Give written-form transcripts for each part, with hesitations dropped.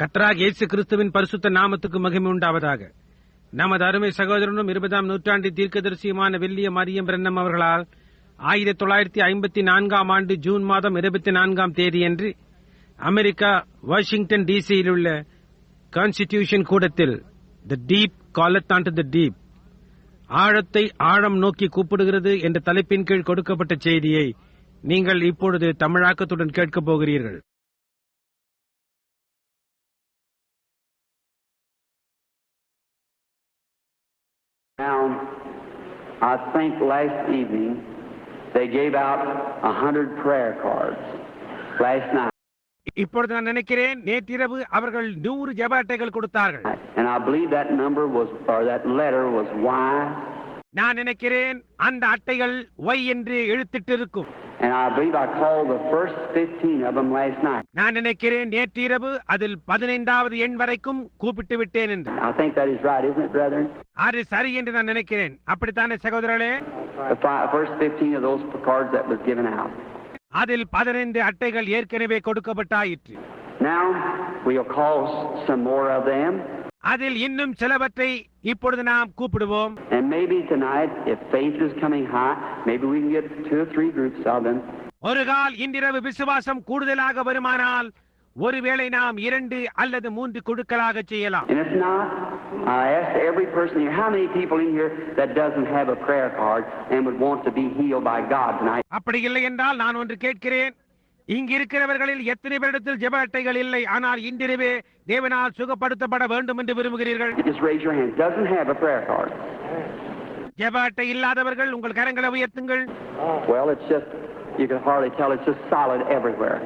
கர்த்தராகிய இயேசு கிறிஸ்துவின் பரிசுத்த நாமத்துக்கு மகிமை உண்டாவதாக. நமது அருமை சகோதரனும் 20ஆம் நூற்றாண்டின் தீர்க்கதரிசியுமான வில்லியம் மரியம் பிரன்னம் அவர்களால் 1954ஆம் ஆண்டு ஜூன் மாதம் 24ஆம் தேதியன்று அமெரிக்கா வாஷிங்டன் டிசியில் உள்ள கான்ஸ்டிடியூஷன் கூடத்தில் தி டீப் காலத் அன்டு தி டீப், ஆழத்தை ஆழம் நோக்கி கூப்பிடுகிறது என்ற தலைப்பின் கீழ் கொடுக்கப்பட்ட செய்தியை நீங்கள் இப்பொழுது தமிழாக்கத்துடன் கேட்கப் போகிறீர்கள். Now, I think last evening they gave out 100 prayer cards last night. இப்பொழுது நான் நினைக்கிறேன் நேற்றிரவு அவர்கள் 100 ஜெப அட்டைகள் கொடுத்தார்கள். And I believe that number was, or that letter was Y. நான் நினைக்கிறேன் அந்த அட்டைகள் Y என்று எழுத்திட்டு இருக்கும். And I believe I called the first 15 of them last night. நான் நினைக்கிறேன் நேற்றிரவு அதில் 15வது எண் வரைக்கும் கூப்பிட்டு விட்டேன் என்று. I think that is right, isn't it, brethren? அது சரி என்று நான் நினைக்கிறேன். அப்படித்தானே சகோதரர்களே? The first 15 of those cards that was given out. அதில் 15 அட்டைகள் ஏற்கனவே கொடுக்கப்பட்டாயிற்று. Now we'll call some more of them. அதில் இன்னும் சிலவற்றை இப்பொழுது நாம் கூப்பிடுவோம். And maybe tonight, if faith is coming high, maybe we can get 2 or 3 groups of them. ஒரு கால் இன்றிரவு விசுவாசம் கூடுதலாக வருமானால் ஒருவேளை நாம் 2 அல்லது 3 குழுக்களாக செய்யலாம். And if not, I ask every person here, how many people in here that doesn't have a prayer card and would want to be healed by God tonight? அப்படி இல்லை என்றால் நான் ஒன்று கேட்கிறேன், இங்கு இருக்கிறவர்களில் எத்தனை பேரிடத்தில் ஜெப அட்டைகள் இல்லை, ஆனால் இன்றிரவே தேவனால் சுகப்படுத்தப்பட வேண்டும் என்று விரும்புகிறீர்கள்? Just raise your hand. Doesn't have a prayer card. ஜெப அட்டை இல்லாதவர்கள் உங்கள் கரங்களை உயர்த்துங்கள். Well, it's just, you can hardly tell, it's just solid everywhere.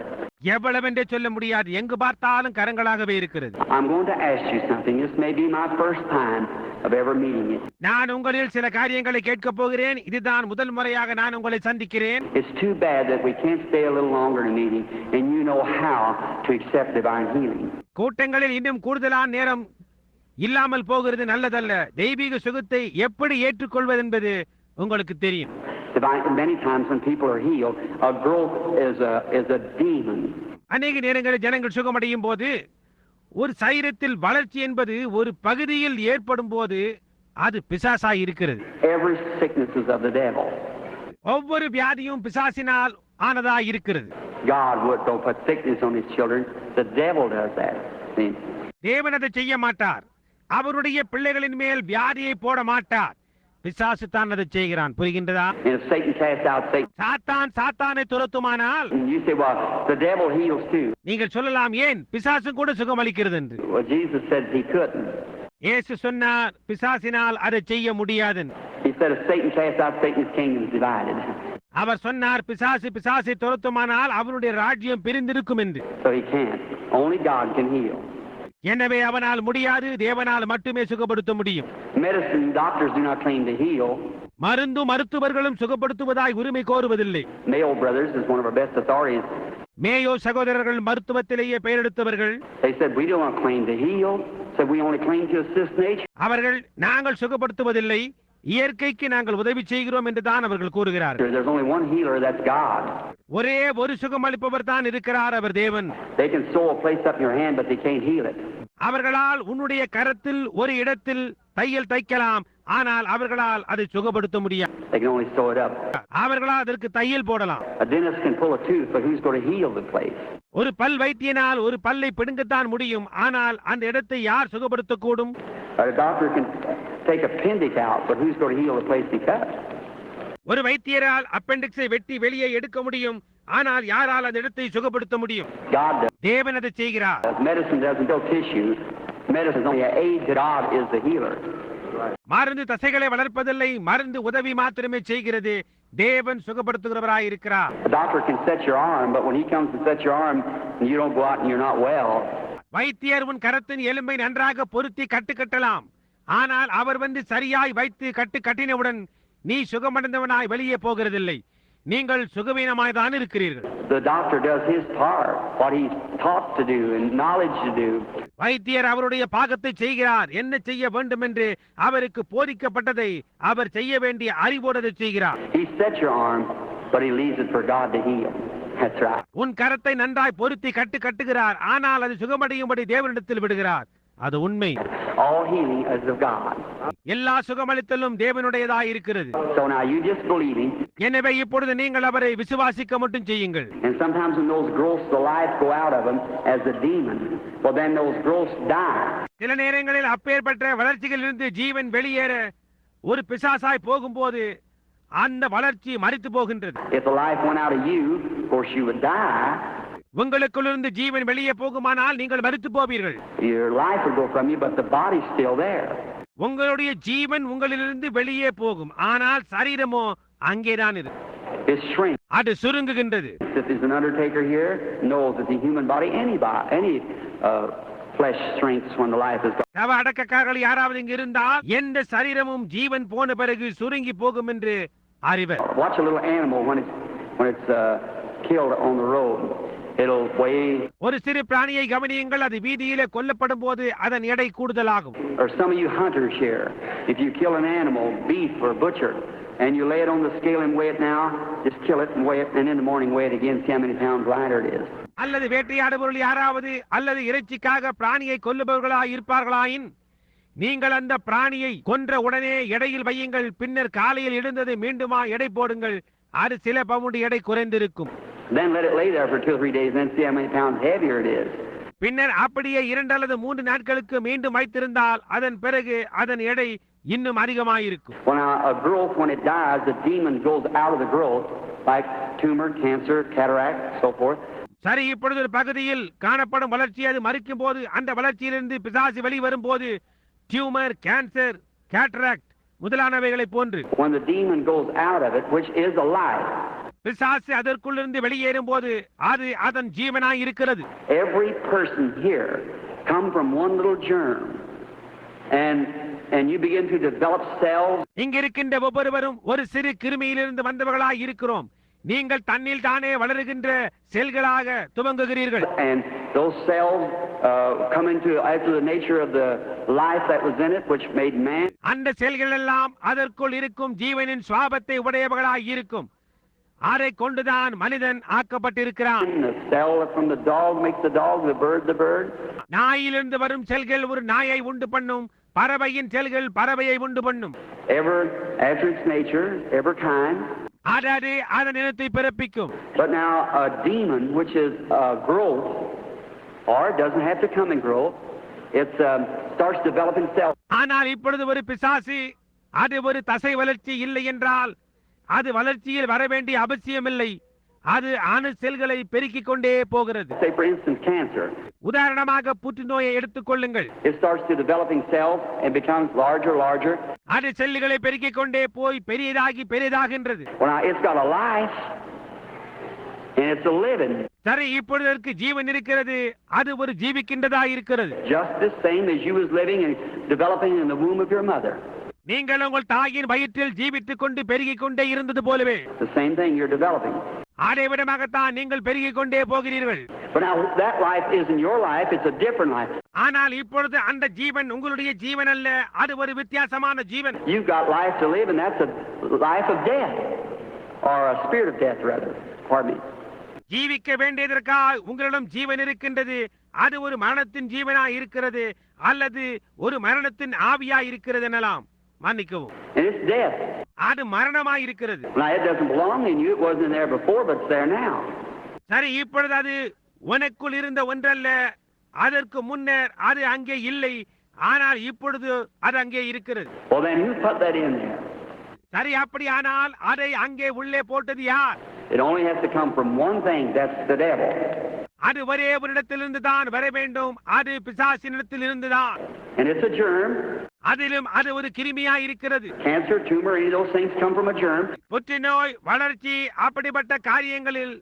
எவ்வளவென்றே சொல்ல முடியாது, எங்கு பார்த்தாலும் கரங்களாகவே இருக்கிறது. I'm going to ask you something. This may be my first time of ever meeting you. நான் உங்களில் சில காரியங்களை கேட்கப் போகிறேன். இதுதான் முதல் முறையாக நான் உங்களை சந்திக்கிறேன். It's too bad that we can't stay a little longer in a meeting and you know how to accept divine healing. கூட்டங்களில் இன்னும் கூடுதலான நேரம் இல்லாமல் போகிறது நல்லதல்ல. தெய்வீக சுகத்தை எப்படி ஏற்றுக்கொள்வது என்பது உங்களுக்கு தெரியும். Many times when people are healed, a growth is a demon. அநேக நேரங்களில் ஜனங்கள் சுகமடையும் போது ஒரு சரீரத்தில் வளர்ச்சி என்பது ஒரு பகுதியில் ஏற்படும் போது அது பிசாசாய் இருக்கிறது. Every sickness is of the devil. ஒவ்வொரு வியாதியும் பிசாசினால் ஆனதாய் இருக்கிறது. God don't put sickness on his children. The devil does that. See? தேவன் அதை செய்ய மாட்டார். அவருடைய பிள்ளைகளின் மேல் வியாதியை போட மாட்டார். பிசாசு தான் அதை செய்கிறான். புரிகின்றதா? And if Satan casts out Satan, சாத்தானை துரத்துமானால், you say, well, the devil heals too. நீங்கள் சொல்லலாம், ஏன் பிசாசு கூட சுகமளிக்கிறது என்று. Well, Jesus said he couldn't. இயேசு சொன்னார் பிசாசினால் அதை செய்ய முடியாது. He said if Satan casts out Satan, his kingdom is divided. அவர் சொன்னார் பிசாசை துரத்துமானால் அவருடைய ராஜ்யம் பிரிந்திருக்கும் என்று. So he can't. Only God can heal. எனவே அவனால் முடியாது, தேவனால் மட்டுமே சுகப்படுத்த முடியும். Medicine doctors do not claim to heal. மருத்துவர்களும் சுகப்படுத்துவதாய் உரிமை கோருவதில்லை. Mayo Brothers is one of our best authorities. Mayo சகோதரர்கள் மருத்துவத்திலேயே பெயரெடுத்தவர்கள். They said we don't claim to heal. Said we only claim to assist nature. அவர்கள் நாங்கள் சுகப்படுத்துவதில்லை, இயற்கைக்கு நாங்கள் உதவி செய்கிறோம் என்று தான் அவர்கள் கூறுகிறார்கள். There's only one healer, that's God. ஒரே ஒரு சுகமளிப்பவர் தான் இருக்கிறார், அவர் தேவன். They can sew a place up in your hand but they can't heal it. அவர்களால் உன்னுடைய கரத்தில் ஒரு இடத்தில் தையல் தைக்கலாம், ஆனால் அவர்களால் அதை சுகப்படுத்த முடியாது. They can only sew it up. அவர்களால் அதற்கு தையல் போடலாம். A dentist can pull a tooth, but who's going to heal the place? ஒரு பல் வைத்தியனால் ஒரு பல்லை பிடுங்கத்தான் முடியும், ஆனால் அந்த இடத்தை யார் சுகப்படுத்த கூடும்? A doctor can take appendix out, but who's going to heal the place he cut? ஒரு வைத்தியரால் அப்பெண்டிக்ஸை வெட்டி வெளியே எடுக்க முடியும், ஆனால் யாரால் அந்த இடத்தை சுகப்படுத்த முடியும்? God does. தேவன் அதை செய்கிறார். Medicine doesn't build tissue. Medicine is only an aid to God is the healer. மருந்து தசைகளை வளர்ப்பதில்லை, மருந்து உதவி மாத்திரமே செய்கிறது. தேவன் சுகப்படுத்துகிறவராய் இருக்கிறார். A doctor can set your arm, but when he comes to set your arm and you don't go out and you're not well. வைத்தியர் உன் கரத்தின் எலும்பை நன்றாக பொருத்தி கட்டலாம், ஆனால் அவர் வந்து சரியாய் வைத்து கட்டினவுடன் நீ சுகமடைந்தவனாய் வெளியே போகிறதில்லை. நீங்கள் சுகவீனமாய் தான் இருக்கிறீர்கள். The doctor does his part, what he's taught to do and knowledge to do. வைத்தியர் அவருடைய பாகத்தை செய்கிறார். என்ன செய்ய வேண்டும் என்று அவருக்கு போதிக்கப்பட்டதை அவர் செய்ய வேண்டிய அறிவோடு செய்கிறார். He sets your arm, but he leaves it for God to heal. That's right. உன் கரத்தை நன்றாய் பொருத்தி கட்டுகிறார், ஆனால் அது சுகமடையும்படி தேவனிடத்தில் விடுகிறார். அது உண்மை. All healing is of God. எல்லா சுகமளித்தலும் தேவனுடையதாய் இருக்கிறது. So now you just believing. எனவே இப்பொழுது நீங்கள் அவரை விசுவாசிக்க மட்டும் செய்யுங்கள். And sometimes when those growths of life go out of them as a demon, well then those growths die. சில நேரங்களில் அப்பேற்பட்ட வளர்ச்சிகளிலிருந்து ஜீவன் வெளியேற ஒரு பிசாசாய் போகும்போது அந்த வளர்ச்சி மரித்து போகின்றது. If the life went out of you, of course you would die. உங்களுக்குள்ளிருந்து ஜீவன் வெளியே போகுமானால் நீங்கள் மரித்து போவீர்கள். Your life would go from you, but the body's still there. உங்களுடைய ஜீவன் உங்களிலிருந்து வெளியே போகும், ஆனால் சரீரமோ அங்கேதான் இருக்கு. It shrinks. அது சுருங்குகின்றது. If there's an undertaker here, knows that the human body, any flesh shrinks when the life is gone. சவ அடக்கக்காரர்கள் யாராவது இங்கு இருந்தால் எந்த சரீரமும் ஜீவன் போன பிறகு சுருங்கி போகும் என்று அறிவர். Watch a little animal when it's killed on the road. It'll weigh. ஒரு சிறு பிராணியை கவனியுங்கள், அது வீதியிலே கொல்லப்படும் போது அதன் எடை கூடுதலாகும். Or some of you hunters here, if you kill an animal, beef or butcher, and you lay it on the scale and weigh it now, just kill it and weigh it, and in the morning weigh it again, see how many pounds lighter it is. அல்லது வேட்டையாடுபவர்கள் யாராவது அல்லது இறைச்சிக்காக பிராணியை கொல்லுபவர்களாய் இருப்பார்களாயின் நீங்கள் அந்த பிராணியை கொன்ற உடனே எடையில் வையுங்கள், பின்னர் காலையில் எழுந்ததை மீண்டுமா எடை போடுங்கள், அது சில பவுண்டு எடை குறைந்திருக்கும். Then let it lay there for 2 or 3 days, and then see how many pounds heavier it is. பின்னர் அப்படியே 2 அல்லது 3 நாட்களுக்கு மீண்டும் வைத்திருந்தால் அதன் பிறகு அதன் எடை இன்னும் அதிகமாயிருக்கும். When a growth, when it dies, the demon goes out of the growth, like tumor, cancer, cataract, so forth. சரி, இப்பொழுது ஒரு பகுதியில் காணப்படும் வளர்ச்சி அது மறிக்கும் போது அந்த வளர்ச்சியிலிருந்து பிசாசு வெளிவரும் போது டியூமர், கேன்சர், கேட்டராக்ட் முதலானவைகளை போன்று When the demon goes out of it, which is a life, பிசாசு அதற்குள்ளிருந்து வெளியேறும் போது அது அதன் ஜீவனாய் இருக்கிறது. every person here come from one little germ, and you begin to develop cells. இங்கிருக்கின்ற ஒவ்வொருவரும் ஒரு சிறு கிருமியிலிருந்து வந்தவர்களாய் இருக்கிறோம். நீங்கள் தன்னில் தானே வளருகின்ற செல்களாக துவங்குகிறீர்கள். And those cells come into after the nature of the life that was in it, which made man. அந்த செல்கள் எல்லாம் அதற்குள் இருக்கும் ஜீவனின் சுவாபத்தை உடையவர்களாய் இருக்கும். அதை கொண்டுதான் மனிதன் ஆக்கப்பட்டிருக்கிறான். The cell from the dog makes the dog, the bird the bird. நாயிலிருந்து வரும் செல்கள் ஒரு நாயை உண்டு பண்ணும், பறவையின் செல்கள் பறவையை உண்டு பண்ணும். Ever after its nature, ever kind. அதாவது அதன் இனத்தை பிறப்பிக்கும். But now a demon, which is growth, or doesn't have to come in growth, it starts developing cells. ஆனால் இப்பொழுது ஒரு பிசாசு அது ஒரு தசை வளர்ச்சி இல்லை என்றால் அது வளர்ச்சியில் வர வேண்டிய அவசியமில்லை, அது அணு செல்களை பெருக்கிக் கொண்டே போகிறது. Say for instance cancer. உதாரணமாக புற்றுநோயை எடுத்துக் கொள்ளுங்கள். It starts to developing cells and becomes larger. அது செல்லுகளை பெருக்கிக் கொண்டே போய் பெரிதாகின்றது. Well now it's got a life and it's a living. சரி, இப்பொழுது அதற்கு ஜீவன் இருக்கிறது, அது ஒரு ஜீவிக்கின்றதா இருக்கிறது. Just the same as you was living and developing in the womb of your mother. நீங்கள் உங்கள் தாயின் வயிற்றில் ஜீவித்துக் கொண்டு பெருகிக் கொண்டே இருந்தது போலவே The same thing you're developing. அதை விடமாகத்தான் நீங்கள் பெருகிக் கொண்டே போகிறீர்கள். But now that life isn't your life, it's a different life. ஆனால் இப்பொழுது அந்த ஜீவன் உங்களுடைய ஜீவன் அல்ல, அது ஒரு வித்தியாசமான ஜீவன். You've got life to live, and that's a life of death, or a spirit of death rather. Pardon me. ஜீவிக்க வேண்டியதற்காக உங்களிடம் ஜீவன் இருக்கின்றது, அது ஒரு மரணத்தின் ஜீவனாய் இருக்கிறது அல்லது ஒரு மரணத்தின் ஆவியாய் இருக்கிறது எனலாம். மன்னிக்கவும், And it's death. அது மரணமாய் இருக்கிறது. Now it doesn't belong in you, it wasn't there before, but it's there now. சரி, இப்பொழுது அது உனக்குள் இருந்த ஒன்றல்ல, அதற்கு முன்னர் அது அங்கே இல்லை, ஆனால் இப்பொழுது அது அங்கே இருக்கிறது. Well then who put that in there? சரி, அப்படியானால் அதை அங்கே உள்ளே போட்டது யார்? It only has to come from one thing, that's the devil. அது ஒரே ஒரு இடத்திலிருந்து தான் வர வேண்டும், அது பிசாசினிடத்தில் இருந்துதான். And it's a germ. அதிலும் அது ஒரு கிருமியா இருக்கிறது. Cancer, tumor, any of those things come from a germ. புற்றுநோய், வளர்ச்சி, அப்படிப்பட்ட காரியங்களில்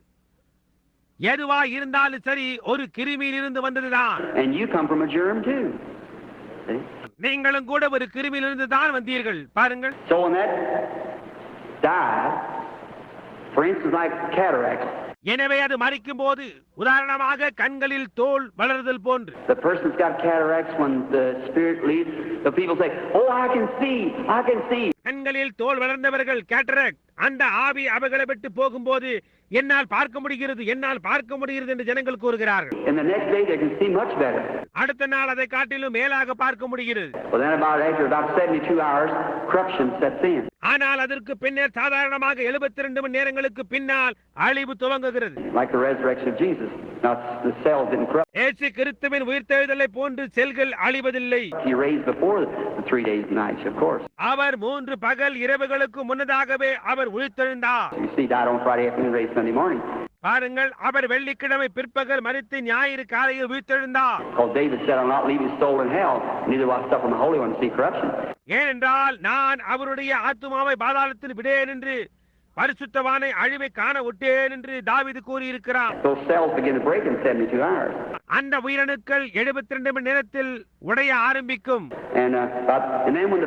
எதுவா இருந்தாலும் சரி ஒரு கிருமியில் இருந்து வந்ததுதான். And you come from a germ too. See? நீங்களும் கூட ஒரு கிருமியில் இருந்து தான் வந்தீர்கள். பாருங்கள். So when that dies, for instance like cataracts. எனவே அது மரிக்கும் போது உதாரணமாக கண்களில் தோல் வளருதல் போன்று. The person's got cataracts when the spirit leaves. The people say, "Oh, I can see, I can see." கண்களில் தோல் வளர்ந்தவர்கள் கேட்டராக்ட் அந்த ஆவி அவைகளை விட்டு போகும்போது என்னால் பார்க்க முடிகிறது என்னால் பார்க்க முடிகிறது என்று ஜனங்கள் கூறுகிறார்கள். And the next day they can see much better. அடுத்த நாள் அதை காட்டிலும் மேலாக பார்க்க முடிகிறது. Well, then after about 72 hours, corruption sets in. ஆனால் அதற்கு பின்னர் சாதாரணமாக 72 மணி நேரங்களுக்கு பின்னால் அழிவு துவங்குகிறது. Like the resurrection of Jesus. Now the cells didn't corrupt. இயேசு கிறிஸ்துவின் உயிர்த்தெழுதலை போன்று செல்கள் அழிவதில்லை. He raised before the 3 days and nights, of course. அவர் 3 பகல் இரவுகளுக்கு முன்னதாகவே அவர் உயிர்த்தெழுந்தார். You see, died on Friday afternoon, raised Sunday morning. பாருங்கள், அவர் வெள்ளிக்கிழமை பிற்பகல் மரித்து ஞாயிறு காலையில் உயிர்த்தெழுந்தார். Because David said, "I'll not leave his soul in hell, neither will I suffer the Holy One to see corruption." ஏனென்றால் நான் அவருடைய ஆத்துமாவை பாதாளத்தில் விடேன் என்று பரிசுத்தவானை அழிவை காண விட்டேன் என்று தாவீது கூறியிருக்கிறார். Those cells begin to break in 72 hours. அந்த உயிரணுக்கள் 72 மணி நேரத்தில் உடைய ஆரம்பிக்கும். And then when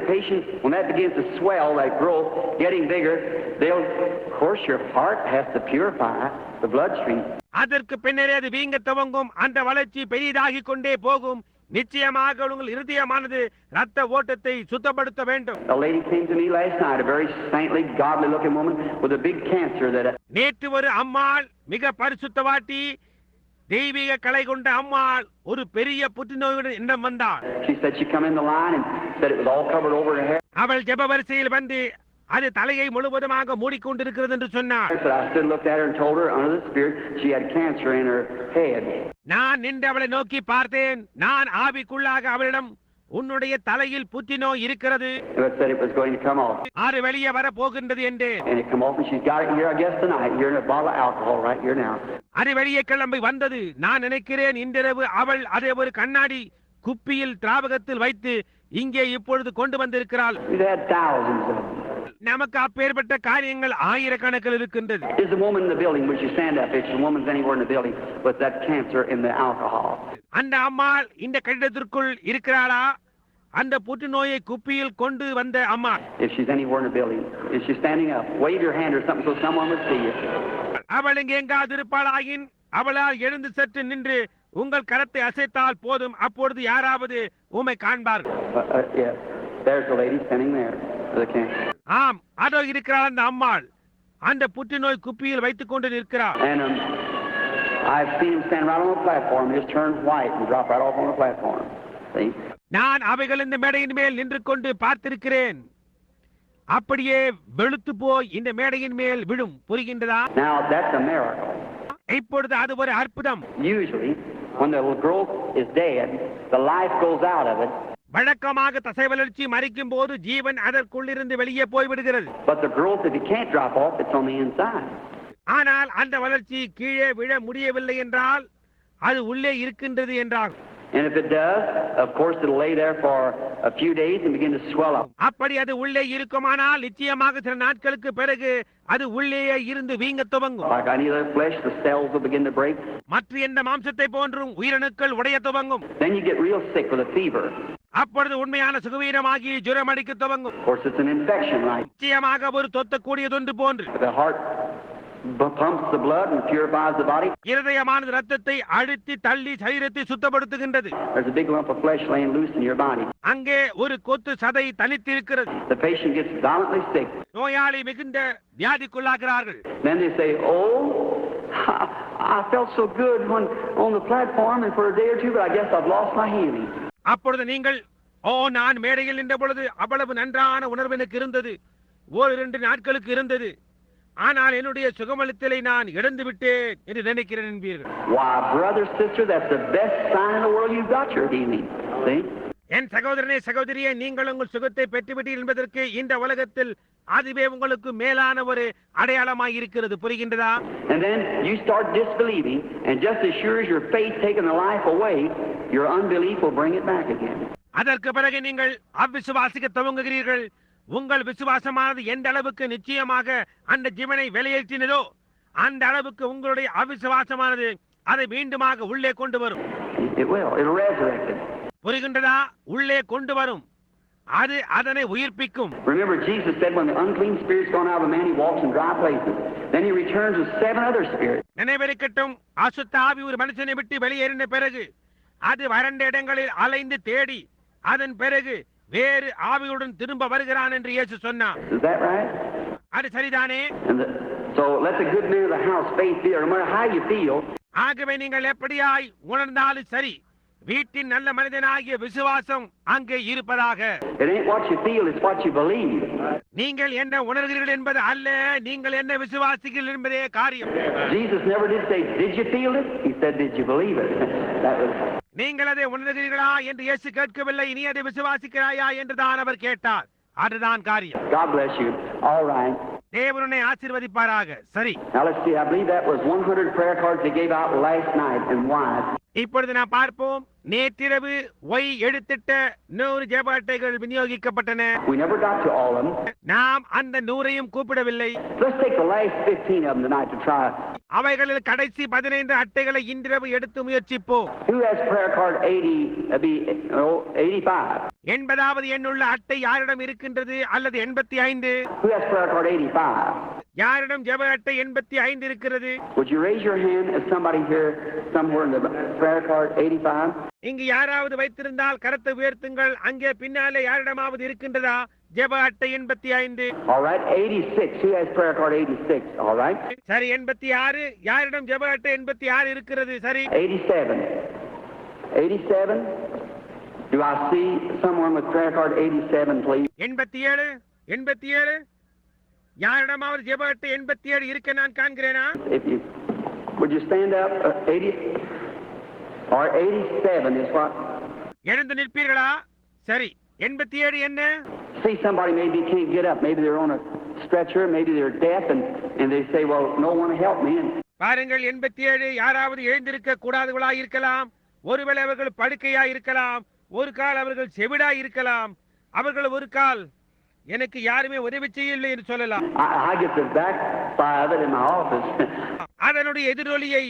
that begins to swell, that growth, getting bigger, of course your heart has to purify the bloodstream. அதற்கு பின்னரே அது வீங்க துவங்கும். அந்த வளர்ச்சி பெரிதாகி கொண்டே போகும். நிச்சயமாக உங்கள் இருதயமானது ரத்த ஓட்டத்தை சுத்தப்படுத்த வேண்டும். A lady came to me last night, a very saintly, godly-looking woman with a big cancer that. நேற்று ஒரு அம்மாள், மிக பரிசுத்தவாட்டி, தெய்வீக கலை கொண்ட அம்மாள், ஒரு பெரிய புற்றுநோயுடன் என்னிடம் வந்தாள். She said she come in the line and said it was all covered over her head. அவள் ஜெப வரிசையில் வந்து அது தலையை முழுவதுமாக மூடிக்கொண்டிருக்கிறது என்று சொன்னார். I stood and looked at her and told her under the Spirit she had cancer in her head. நான் நின்று அவளை நோக்கி பார்த்தேன். நான் ஆவிக்குள்ளாக அவளிடம், உன்னுடைய தலையில் புற்றுநோய் இருக்கிறது, It said it was going to come off. அது வெளியே வர போகின்றது என்றேன். And it come off and she's got it here, I guess, tonight. You're in a bottle of alcohol right here now. அது வெளியே கிளம்பி வந்தது. நான் நினைக்கிறேன் இன்றிரவு அவள் அதை ஒரு கண்ணாடி குப்பியில் திராவகத்தில் வைத்து இங்கே இப்பொழுது கொண்டு வந்திருக்கிறாள். We've had thousands of them. நமக்கு அப்பேற்பட்ட காரியங்கள் ஆயிரக்கணக்கில் இருக்கின்றது. There's a woman in the building. Would you stand up? If the woman's anywhere in the building with that cancer in the alcohol. அந்த அம்மாள் இந்த கட்டிடத்திற்குள் இருக்கிறாளா? அந்த புற்றுநோயை குப்பியில் கொண்டு வந்த அம்மாள். If she's anywhere in the building, is she standing up? Wave your hand or something so someone will see you. அவள் இங்கே எங்காவது இருப்பாளாயின் அவளால் எழுந்து சற்று நின்று உங்கள் கரத்தை அசைத்தால் போதும். அப்பொழுது யாராவது உம்மை காண்பார்கள். Yeah. There's the lady standing there with the cancer. ஆம், அதோ இருக்கிறாள் அந்த அம்மாள். அந்த புற்றுநோய் குப்பியில் வைத்துக் கொண்டு நிற்கிறாள். And I've seen him stand right on the platform, just turn white and drop right off on the platform. See? நான் அவைகள் இந்த மேடையின் மேல் நின்று கொண்டு பார்த்திருக்கிறேன். அப்படியே வெளுத்து போய் இந்த மேடையின் மேல் விழும். புரிகின்றதா? Now that's a miracle. இப்பொழுது அது ஒரு அற்புதம். Usually, when the growth is dead, the life goes out of it. வழக்கமாக தசை வளர்ச்சி மரிக்கும் போது ஜீவன் அதற்குள்ளிருந்து வெளியே போய்விடுகிறது. But the growth, if it can't drop off, it's on the inside. ஆனால் அந்த வளர்ச்சி கீழே விழ முடியவில்லை என்றால் அது உள்ளே இருக்கின்றது என்றாகும். And if it does, of course it'll lay there for a few days and begin to swell up. அப்படி அது உள்ளே இருக்குமானால் நிச்சயமாக சில நாட்களுக்கு பிறகு அது உள்ளேயே இருந்து வீங்க துவங்கும். Like any other flesh, the cells will begin to break. மற்ற எந்த மாம்சத்தை போன்றும் உயிரணுக்கள் உடைய துவங்கும். Then you get real sick with a fever. அப்பொழுது உண்மையான சுகவீனமாகி ஜுரம் அடிக்க துவங்கும். Of course it's an infection, right? நிச்சயமாக ஒரு தொத்தக்கூடியதொன்று போன்று. The heart pumps the blood and purifies the body. இருதயமானது ரத்தத்தை அழுத்தி தள்ளி சரீரத்தை சுத்தப்படுத்துகின்றது. There's a big lump of flesh laying loose in your body. அங்கே ஒரு கொத்து சதை தனித்திருக்கிறது. The patient gets violently sick. நோயாளி மிகுந்த வியாதிக்குள்ளாகிறார்கள். Then they say, "Oh, I felt so good when on the platform and for a day or two, but I guess I've lost my healing." அப்பொழுது நீங்கள், நான் மேடையில் நின்ற பொழுது அவ்வளவு நன்றான உணர்வு எனக்கு இருந்தது, 1-2 நாட்களுக்கு இருந்தது, ஆனால் என்னுடைய சுகமளித்தலை நான் இழந்து விட்டேன் என்று நினைக்கிறேன் என்பீர்கள். Why, brother, sister, that's the best sign in the world you've got your healing. See? என் சகோதரனே சகோதரியே, நீங்கள் உங்கள் சுகத்தை பெற்றுவிட்டீர்கள் என்பதற்கு இந்த உலகத்தில் அதுவே உங்களுக்கு மேலான ஒரு அடையாளமாய் இருக்கிறது. புரிகின்றதா? And then you start disbelieving, and just as sure as your faith taking the life away, your unbelief will bring it back again. அதற்கு பிறகு நீங்கள் அவிசுவாசிக்க துவங்குகிறீர்கள். உங்கள் விசுவாசமானது எந்த அளவுக்கு நிச்சயமாக அந்த ஜீவனை வெளியேற்றினதோ அந்த அளவுக்கு உங்களுடைய அவிசுவாசமானது அதை மீண்டுமாக உள்ளே கொண்டு வரும். It will. It'll resurrect it. புரிகின்றதா? உள்ளே கொண்டு வரும். அது அதனை உயிர்ப்பிக்கும். Remember, Jesus said when the unclean spirit's gone out of a man, he walks in dry places. Then he returns with 7 other spirits. நினைவிருக்கட்டும், அசுத்த ஆவி ஒரு மனுஷனை விட்டு வெளியேறின பிறகு அது வறண்ட இடங்களில் அலைந்து தேடி அதன் பிறகு வேறு ஆவியுடன் திரும்ப வருகிறான் என்று இயேசு சொன்னார். Is that right? அது சரிதானே? So let the good man of the house faith be, or no matter how you feel. ஆகவே நீங்கள் எப்படியாய் உணர்ந்தாலும் சரி, வீட்டின் நல்ல மனிதனாகிய விசுவாசம் அங்கே இருப்பதாக. It ain't what you feel, it's what you believe. நீங்கள் என்ன உணர்கிறீர்கள் என்பது அல்ல, நீங்கள் என்ன விசுவாசிகள் என்பதே காரியம். Jesus never did say, did you feel it? He said, did you believe it? That was... நீங்கள் அதை உணர்கிறீர்களா என்று இயேசு கேட்கவில்லை, நீ அதை விசுவாசிக்கிறாயா என்றுதான் அவர் கேட்டார். அதுதான் காரியம். God bless you. All right. தேவனை ஆசீர்வதிப்பாராக. சரி. Now let's see. I believe that was 100 prayer cards they gave out last night, and why? இப்பொழுது நான் பார்ப்போம். நேற்றிரவு ஒய் எடுத்திட்ட 100 ஜெப அட்டைகள் விநியோகிக்கப்பட்டன. We never got to all of them. நாம் அந்த 100ஐயும் கூப்பிடவில்லை. Let's take the last 15 of them tonight to try. அவைகளில் கடைசி 15 அட்டைகளை இன்றிரவு எடுத்து முயற்சிப்போம். Who has prayer card 85? 80வது எண்ணுள்ள அட்டை யாரிடம் இருக்கின்றது? அல்லது 85? Who has prayer card 85? யாரிடம் ஜெப அட்டை 85 இருக்கிறது? Would you raise your hand if somebody here somewhere in the prayer card 85? இங்கு யாராவது வைத்திருந்தால் கரத்தை உயர்த்துங்கள். அங்கே பின்னாலே யாரிடமாவது இருக்கின்றதா ஜெப அட்டை 85? All right, 86. Who has prayer card 86? All right. சரி, 86. யாரிடம் ஜெப அட்டை 86 இருக்கிறது? சரி. 87. 87. Do I see someone with prayer card 87, please? 87. 87. யாரிடமாவது ஜெப அட்டை 87 இருக்க நான் காண்கிறேனா? If you would you stand up? 80 or 87 is what? எழுந்து நிற்பீர்களா? சரி. 87 என்ன? See somebody maybe can't get up. Maybe they're on a stretcher. Maybe they're deaf, and they say, "Well, no one to help me." பாருங்கள், 87 யாராவது எழுந்திருக்க கூடாதவர்களா இருக்கலாம். ஒருவேளை அவர்கள் படுக்கையா இருக்கலாம். ஒரு கால் அவர்கள் செவிடா இருக்கலாம். அவர்கள் ஒரு கால் எனக்கு யாருமே உதவி செய்யவில்லை என்று சொல்லலாம். I get the backfire of it in my office. அதனுடைய எதிரொலியை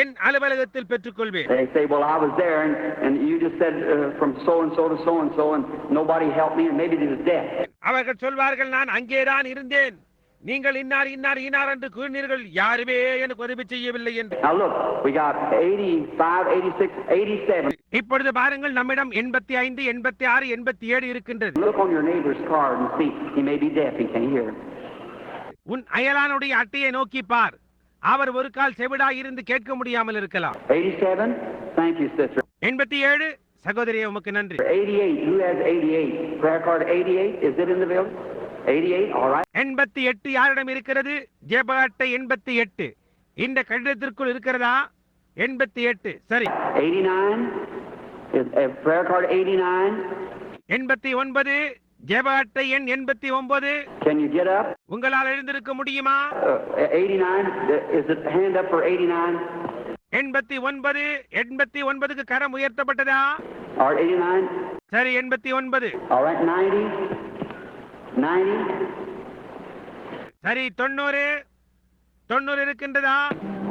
என் அலுவலகத்தில் பெற்றுக்கொள்வேன். They say, "Well, I was there, and you just said from so and so to so and so, and nobody helped me, and maybe they was deaf." அவர்கள் சொல்வார்கள், நான் அங்கேதான் இருந்தேன், நீங்கள் இன்னார் என்று கூறினீர்கள், யாருமே எனக்கு உதவி செய்யவில்லை என்று. Now look, we got 85, 86, 87. இப்பொழுது பாருங்கள், நம்மிடம் 85, 86, 87 இருக்கின்றது. Look on your neighbor's card and see. He may be deaf, he can't hear. உன் அயலானுடைய அட்டையை நோக்கி பார், அவர் ஒரு கால் செவிடா இருந்து கேட்க முடியாமல் இருக்கலாம். 87. Thank you, sister. 87. சகோதரியே, உமக்கு நன்றி. 88. Who has 88? Prayer card 88. Is it in the building? 88. All right. 88 யாரிடம் இருக்கிறது? ஜெப அட்டை 88 இந்த கடிதத்திற்குள் இருக்கிறதா? 88. சரி. 89. Is prayer card 89? 89. ஜெப அட்டை எண் 89. Can you get up? உங்களால் எழுந்திருக்க முடியுமா? 89. Is it hand up for 89? 89. 89க்கு garam உயர்த்தப்பட்டதா? Or 89? சரி, 89. All right, 90. 90. சரி, 90. 90 இருக்கின்றதா?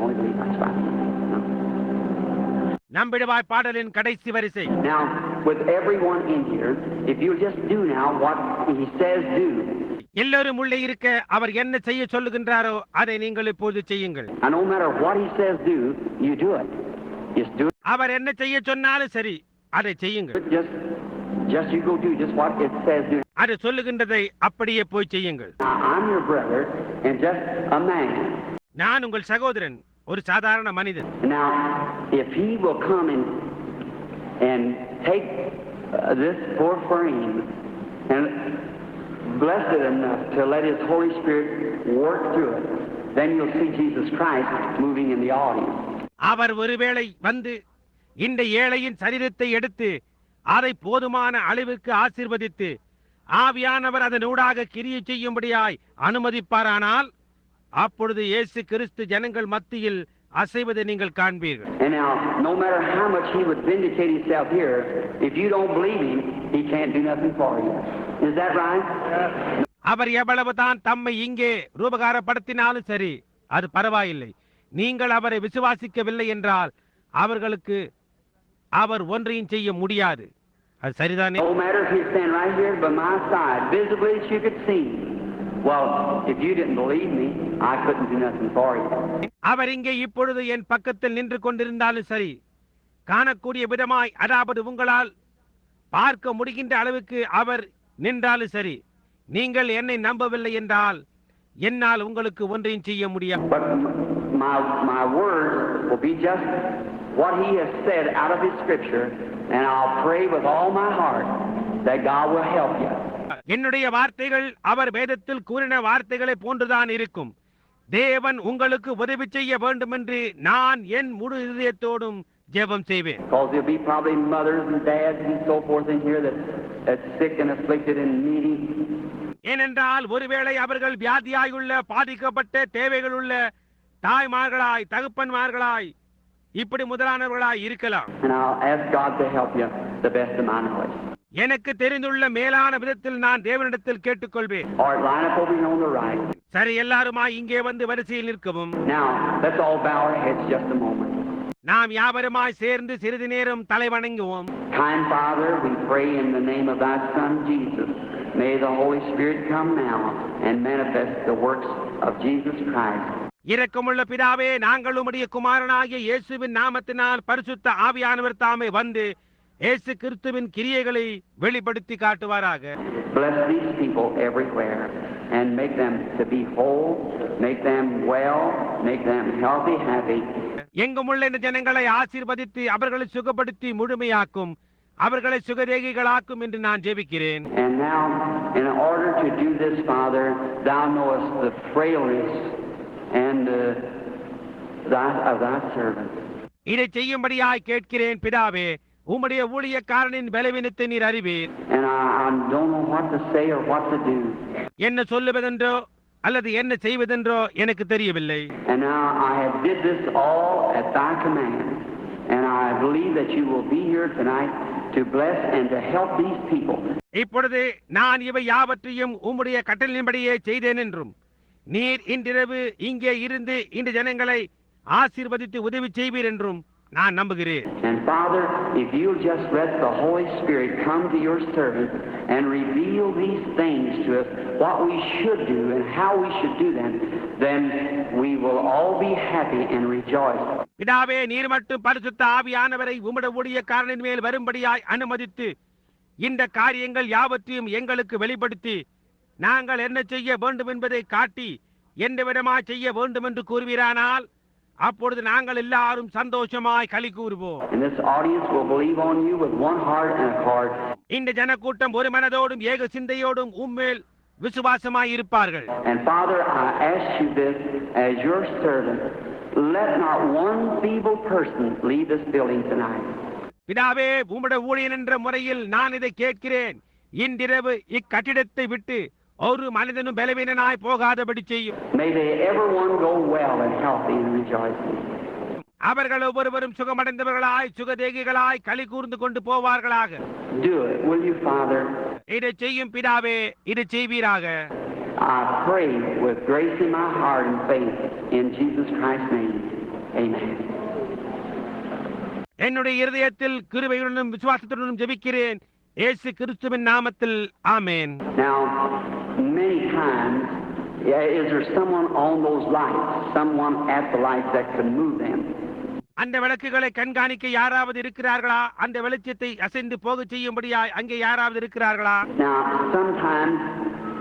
Only believe that's fine. நம்பிடுவாய் பாடலின் கடைசி வரிசை. Now, with everyone in here, if you just do now what he says do. எல்லோரும் உள்ளே இருக்க அவர் என்ன செய்ய சொல்லுகின்றாரோ அதை நீங்கள் இப்போது செய்யுங்கள். And no matter what he says do, you do it. Just do it. அவர் என்ன செய்ய சொன்னாலும் சரி, அதை செய்யுங்கள். Just you go do just what it says do. அது சொல்லுகின்றதை அப்படியே போய் செய்யுங்கள். Now, I'm your brother and just a man. நான் உங்கள் சகோதரன், ஒரு சாதாரண மனிதன். Now, if he will come and take this poor frame and bless it enough to let his Holy Spirit work through it, then you'll see Jesus Christ moving in the audience. அவர் ஒருவேளை வந்து இந்த ஏழையின் சரீரத்தை எடுத்து அதை போதுமான அளவிற்கு ஆசீர்வதித்து ஆவியானவர் அதனூடாக கிரியை செய்யும்படியாய் அனுமதிப்பாரானால் அப்பொழுது இயேசு கிறிஸ்து ஜனங்கள் மத்தியில் அசைவதை நீங்கள் காண்பீர்கள். And now, no matter how much he would vindicate himself here, if you don't believe him, he can't do nothing for you. Is that right? அவர் எவ்வளவு தான் தம்மை இங்கே ரூபகாரப்படுத்தினாலும் சரி, அது பரவாயில்லை. நீங்கள் அவரை விசுவாசிக்கவில்லை என்றால் அவர்களுக்கு அவர் ஒன்றையும் செய்ய முடியாது. அது சரிதானே? No matter if he stand right here by my side, visibly as you could see, Well, if you didn't believe me, I couldn't do nothing for you. அவர் இங்கே இப்பொழுது என் பக்கத்தில் நின்று கொண்டிருந்தாலும் சரி, காணக்கூடிய விதமாய், அதாவது உங்களால் பார்க்க முடிகின்ற அளவுக்கு அவர் நின்றாலும் சரி, நீங்கள் என்னை நம்பவில்லை என்றால் என்னால் உங்களுக்கு ஒன்றையும் செய்ய முடியாது. But my words will be just what he has said out of his scripture, and I'll pray with all my heart that God will help you. என்னுடைய வார்த்தைகள் அவர் வேதத்தில் கூறின வார்த்தைகளை போன்றுதான் இருக்கும். தேவன் உங்களுக்கு உதவி செய்ய வேண்டும் என்று நான் என் முழு இதயத்தோடும் ஜெபம் செய்வேன். Because there'll be probably mothers and dads and so forth in here that's sick and afflicted and needy. ஏனென்றால் ஒருவேளை அவர்கள் வியாதியாயுள்ள, பாதிக்கப்பட்ட, தேவைகளுள்ள தாய்மார்களாய், தகப்பன்மார்களாய், இப்படி முதலானவர்களாய் இருக்கலாம். And I'll ask God to help you the best of my knowledge. எனக்கு தெரிந்துள்ள மேலான விதத்தில் நான் தேவனிடத்தில் கேட்டுக்கொள்வேன். All right, line up over here on the right. சரி, எல்லாருமாய் இங்கே வந்து வரிசையில் நிற்கவும். Now, let's all bow our heads just a moment. நாம் யாவருமாய் சேர்ந்து சிறிது நேரம் தலை வணங்குவோம். Kind Father, we pray in the name of thy Son Jesus. May the Holy Spirit come now and manifest the works of Jesus Christ. இரக்கமுள்ள பிதாவே, நாங்கள் உம்முடைய குமாரனாகிய இயேசுவின் நாமத்தினால் பரிசுத்த ஆவியானவர் தாமே வந்து இயேசு கிறிஸ்துவின் கிரியைகளை வெளிப்படுத்தி காட்டுவாராக. Bless these people everywhere and make them to be whole, make them well, make them healthy, happy. எங்குமுள்ள இந்த ஜனங்களை ஆசீர்வதித்து அவர்களை சுகப்படுத்தி முழுமையாக்கும், அவர்களை சுகதேகிகளாக்கும் என்று நான் ஜெபிக்கிறேன். And now, in order to do this, Father, thou knowest the frailness and of thy servant. இதை செய்யும்படியாய் கேட்கிறேன் பிதாவே, உம்முடைய ஊழியக்காரனின் பலவீனத்தை நீர் அறிவீர். And I don't know what to say or what to do. என்ன சொல்லுவதென்றோ அல்லது என்ன செய்வதென்றோ எனக்கு தெரியவில்லை. And now I have did this all at thy command, and I believe that you will be here tonight to bless and to help these people. இப்பொழுது நான் இவை யாவற்றையும் உம்முடைய கட்டளையின்படியே செய்தேன் என்றும், நீர் இன்றிரவு இங்கே இருந்து இந்த ஜனங்களை ஆசீர்வதித்து உதவி செய்வீர் என்றும் நான் நம்புகிறேன். And Father, if you'll just let the Holy Spirit come to your servant and reveal these things to us, what we should do and how we should do them, then we will all be happy and rejoice. பிதாவே, நீர் மட்டும் பரிசுத்த ஆவியானவரை உம்முடைய ஊழியக்காரனின் மேல் வரும்படியாய் அனுமதித்து இந்த காரியங்கள் யாவற்றையும் எங்களுக்கு வெளிப்படுத்தி நாங்கள் என்ன செய்ய வேண்டும் என்பதை காட்டி எந்த விதமாய் செய்ய வேண்டும் என்று கூறுவீரானால் அப்பொழுது நாங்கள் எல்லாரும் சந்தோஷமாய் களி கூறுவோம். And this audience will believe on you with one heart and accord. இந்த ஜனக்கூட்டம் ஒரு மனதோடும் ஏக சிந்தையோடும் உம்மேல் விசுவாசமாய் இருப்பார்கள். And Father, I ask you this as your servant, let not one feeble person leave this building tonight. பிதாவே, உம்முடைய ஊழியன் என்ற முறையில் நான் இதை கேட்கிறேன். இன்றிரவு இக்கட்டிடத்தை விட்டு ஒரு மனிதனும் பலவீனனாய் போகாதபடி செய்யும். May they everyone go well and healthy and rejoicing. அவர்கள் ஒவ்வொருவரும் சுகமடைந்தவர்களாய் சுகதேகிகளாய் களி கூர்ந்து கொண்டு போவார்களாக. Do it, will you, Father? இதை செய்யும் பிதாவே, இதை செய்வீராக. I pray with grace in my heart and faith in Jesus Christ's name. Amen. என்னுடைய இருதயத்தில் கிருபையுடனும் விசுவாசத்துடனும் ஜெபிக்கிறேன், இயேசு கிறிஸ்துவின் நாமத்தில். ஆமென். Now, many times, is there someone on those lights, someone at the lights that can move them? அந்த விளக்குகளை கண்காணிக்க யாராவது இருக்கிறார்களா? அந்த வெளிச்சத்தை அசைந்து போக செய்யும்படியாய் அங்கே யாராவது இருக்கிறார்களா? Now, sometimes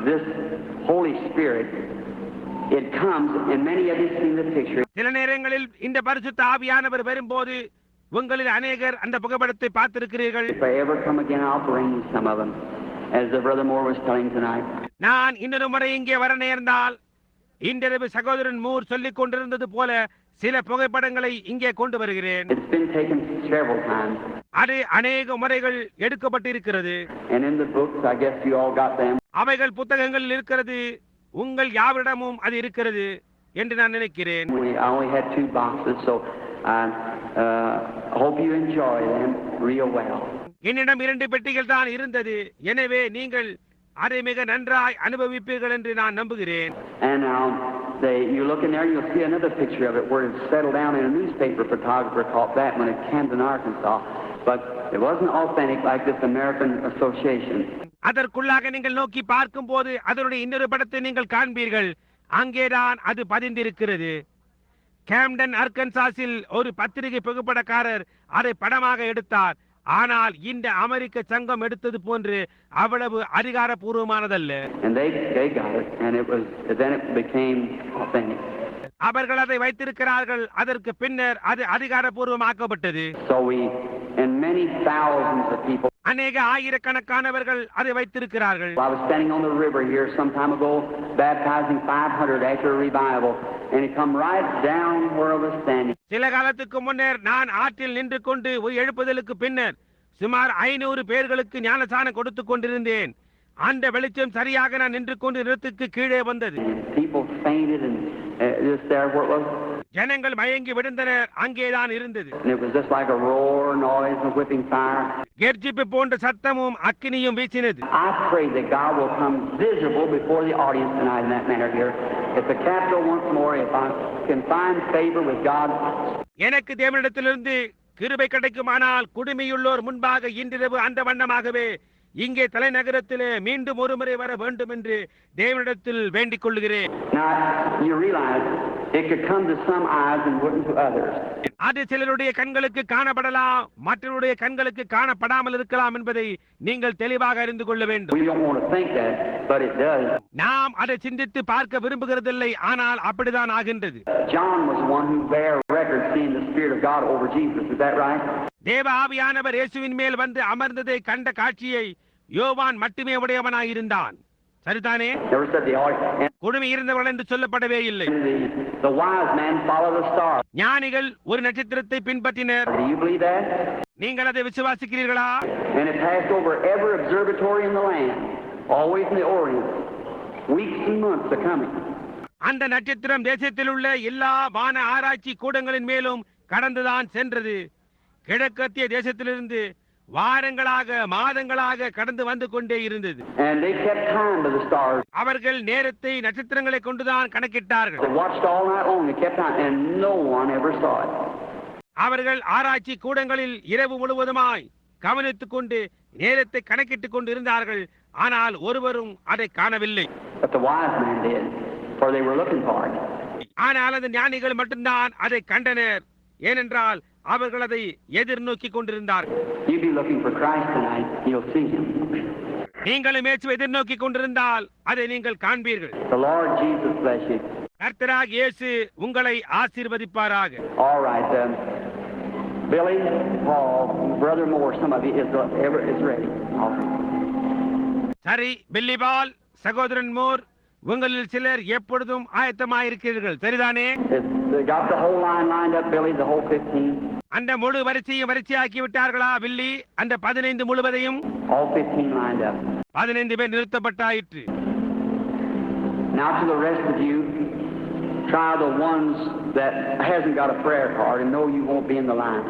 this Holy Spirit, it comes, and many of you seen the picture. சில நேரங்களில் இந்த பரிசுத்த ஆவியானவர் வரும்போது உங்களில் அநேகர் அந்த புகைப்படத்தை பார்த்திருக்கிறீர்கள். If I ever come again, I'll bring you some of them, as the Brother Moore was telling tonight. நான் இன்னொரு முறை இங்கே வர நேர்ந்தால் இன்றிரவு சகோதரன் மூர் சொல்லிக் கொண்டிருந்தது போல சில புகைப்படங்களை இங்கே கொண்டு வருகிறேன். It's been taken several times. அது அநேக முறைகள் எடுக்கப்பட்டிருக்கிறது. And in the books, I guess you all got them. அவைகள் புத்தகங்களில் இருக்கிறது, உங்கள் யாவரிடமும் அது இருக்கிறது என்று நான் நினைக்கிறேன். I only had 2 boxes, so I hope you enjoy them real well. என்னிடம் 2 பெட்டிகள் தான் இருந்தது, எனவே நீங்கள் அதை மிக நன்றாய் அனுபவிப்பீர்கள் என்று நான் நம்புகிறேன். And you look in there, you'll see another picture of it where it settled down, and a newspaper photographer caught that one at Camden, Arkansas. But it wasn't authentic like this American Association. அதற்குள்ளாக நீங்கள் நோக்கி பார்க்கும் போது அதனுடைய இன்னொரு படத்தை நீங்கள் காண்பீர்கள். அங்கேதான் அது பதிந்திருக்கிறது. கேம்டன் அர்கன்சாஸில் ஒரு பத்திரிகை புகைப்படக்காரர் அதை படமாக எடுத்தார். ஆனால் இந்த அமெரிக்க சங்கம் எடுத்தது போன்று அவ்வளவு அதிகாரப்பூர்வமானதல்ல. அவர்கள் அதை வைத்திருக்கிறார்கள். அதற்கு பின்னர் அது அதிகாரப்பூர்வமாக்கப்பட்டது. அநேக ஆயிரக்கணக்கானவர்கள் அதை வைத்திருக்கிறார்கள். I was standing on the river here some time ago, baptizing 500 after a revival, and it come right down where I was standing. சில காலத்துக்கு முன்னர் நான் ஆற்றில் நின்று கொண்டு ஒரு எழுப்புதலுக்கு பின்னர் சுமார் 500 பேர்களுக்கு ஞானசானம் கொடுத்துக் கொண்டிருந்தேன். அந்த வெளிச்சம் சரியாக நான் நின்று கொண்டு நிலத்துக்கு கீழே வந்தது. People fainted and just there where it was. ஜனங்கள் மயங்கி விழுந்தனர். அங்கேதான் இருந்தது. And it was just like a roar, noise, and whipping fire. கெர்ச்சிப்பு போன்ற சத்தமும் அக்கினியும் வீசினது. I pray that God will come visible before the audience tonight in that manner here. At the Capitol once more, if I can find favor with God. எனக்கு தேவனிடத்திலிருந்து கிருபை கிடைக்குமானால் குடுமியுள்ளோர் முன்பாக இன்றிரவு அந்த வண்ணமாகவே இங்கே தலைநகரத்திலே மீண்டும் ஒருமுறை வர வேண்டும் என்று தேவனிடத்தில் வேண்டிக் கொள்கிறேன். Now you realize it could come to some eyes and wouldn't to others. அது சிலருடைய கண்களுக்கு காணப்படலாம், மற்றவருடைய கண்களுக்கு காணப்படாமல் இருக்கலாம் என்பதை நீங்கள் தெளிவாக அறிந்து கொள்ள வேண்டும். We don't want to think that, but it does. நாம் அதை சிந்தித்து பார்க்க விரும்புகிறதில்லை, ஆனால் அப்படிதான் ஆகின்றது. John was one who bare record seeing the Spirit of God over Jesus. Is that right? தேவ ஆவியானவர் இயேசுவின் மேல் வந்து அமர்ந்ததை கண்ட காட்சியை யோவான் மட்டுமே உடையவனாயிருந்தான். சரிதானே? குடுமி இருந்தவர்கள் என்று சொல்லப்படவே இல்லை. The wise man followed the star. ஞானிகள் ஒரு நட்சத்திரத்தை பின்பற்றினர். Do you believe that? நீங்கள் அதை விசுவாசிக்கிறீர்களா? And it passed over every observatory in the land, always in the Orient. Weeks and months are coming. அந்த நட்சத்திரம் தேசத்தில் உள்ள எல்லா வான ஆராய்ச்சி கூடங்களின் மேலும் கடந்துதான் சென்றது. கிழக்கத்திய தேசத்திலிருந்து வாரங்களாக மாதங்களாக கடந்து வந்து கொண்டே இருந்தது. And they kept time to the stars. அவர்கள் நேரத்தை நட்சத்திரங்களை கொண்டுதான் கணக்கிட்டார்கள். They watched all night long. They kept time, and no one ever saw it. அவர்கள் ஆராய்ச்சி கூடங்களில் இரவு முழுவதுமாய் கவனித்துக் கொண்டு நேரத்தை கணக்கிட்டுக் கொண்டு இருந்தார்கள். ஆனால் ஒருவரும் அதை காணவில்லை. But the wise man did, for they were looking for it. ஆனால் அந்த ஞானிகள் மட்டும்தான் அதை கண்டனர். ஏனென்றால் அவர்கள் அதை எதிர்நோக்கி கொண்டிருந்தார்கள். You be looking for Christ tonight, you'll see him. நீங்களும் இயேசுவை எதிர்நோக்கி கொண்டிருந்தால் அதை நீங்கள் காண்பீர்கள். The Lord Jesus bless you. கர்த்தராகிய இயேசு உங்களை ஆசீர்வதிப்பாராக. All right, Billy, Paul, Brother Moore, some of you is ready. All right. சரி, பில்லி பால், சகோதரன் மோர், உங்களில் சிலர் எப்பொழுதும் ஆயத்தமாயிருக்கிறீர்கள். சரிதானே? They got the whole line lined up, Billy, the whole 15. அந்த முழு வரிசையும் வரிசையாக்கி விட்டார்களா பில்லி? அந்த 15 முழுவதையும் All 15 lined up. 15 பேர் நிறுத்தப்பட்டாயிற்று. Now to the rest of you, try the ones that hasn't got a prayer card and know you won't be in the line.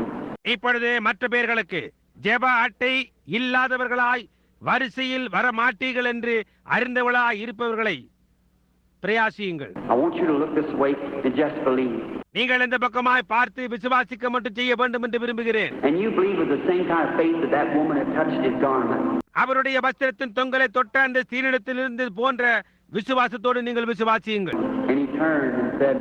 இப்பொழுது மற்ற பேர்களுக்கு ஜெப அட்டை இல்லாதவர்களாய் வரிசையில் வர மாட்டீர்கள் என்று அறிந்தவர்களாய் இருப்பவர்களை பிரயாசியுங்கள். I want you to look this way and just believe. நீங்கள் இந்த பக்கமாய் பார்த்து விசுவாசிக்க மட்டும் செய்ய வேண்டும் என்று விரும்புகிறேன். And you believe with the same kind of faith that that woman had touched his garment. அவருடைய வஸ்திரத்தின் தொங்கலை தொட்ட அந்த ஸ்திரீனிடத்திலிருந்து போன்ற விசுவாசத்தோடு நீங்கள் விசுவாசியுங்கள். And he turned and said,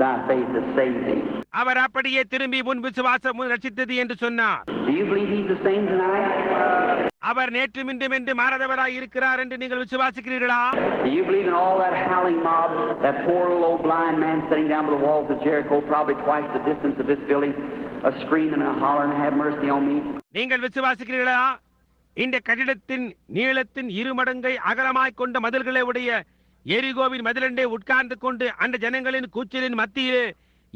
thy faith has saved thee. அவர் அப்படியே திரும்பி உன் விசுவாசம் ரட்சித்தது என்று சொன்னார். Do you believe he's the same tonight? அவர் நேற்று இன்றும் என்று மாறாதவராய் இருக்கிறார் என்று நீங்கள் விசுவாசிக்கிறீர்களா? Do you believe in all that howling mob, that poor little old blind man sitting down by the walls of Jericho, probably twice the distance of this building, a screaming and a hollering, have mercy on me? நீங்கள் விசுவாசிக்கிறீர்களா? இந்த கட்டிடத்தின் நீளத்தின் 2 மடங்கை அகலமாய் கொண்ட மதில்களை உடைய எரிகோவின் மதிலண்டை உட்கார்ந்து கொண்டு அந்த ஜனங்களின் கூச்சலின் மத்தியிலே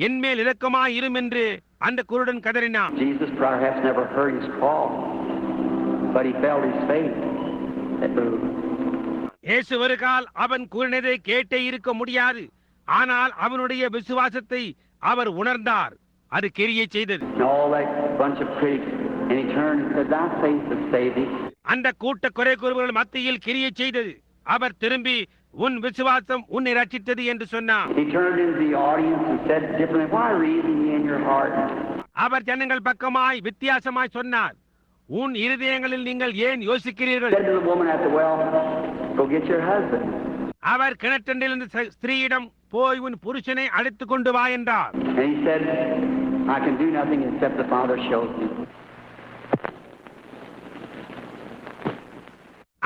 என்மேல் இரக்கமாய் இரும் என்று அந்த குருடன் கதறினான். Jesus perhaps never heard his call, but he felt his faith that moved. இயேசு ஒரு கால் அவன் கூறினதை கேட்டே இருக்க முடியாது. ஆனால் அவனுடைய விசுவாசத்தை அவர் உணர்ந்தார். அது கிரியை செய்தது. And all that bunch of critics, and he turned and said, thy faith has saved thee. அந்த கூட்ட குறை கூறுபவர்கள் மத்தியில் கிரியை செய்தது. அவர் திரும்பி உன் விசுவாசம் உன்னை ரட்சித்தது என்று சொன்னார். He turned into the audience and said differently, why reason ye in your heart? அவர் ஜனங்கள் பக்கமாய் வித்தியாசமாய் சொன்னார், உன் இருதயங்களில் நீங்கள் ஏன் யோசிக்கிறீர்கள்? Said to the woman at the well, go get your husband. அவர் கிணற்றண்டிலிருந்து ஸ்திரீயிடம் போய் உன் புருஷனை அழைத்துக் கொண்டு வா என்றார். And he said, I can do nothing except the Father shows me.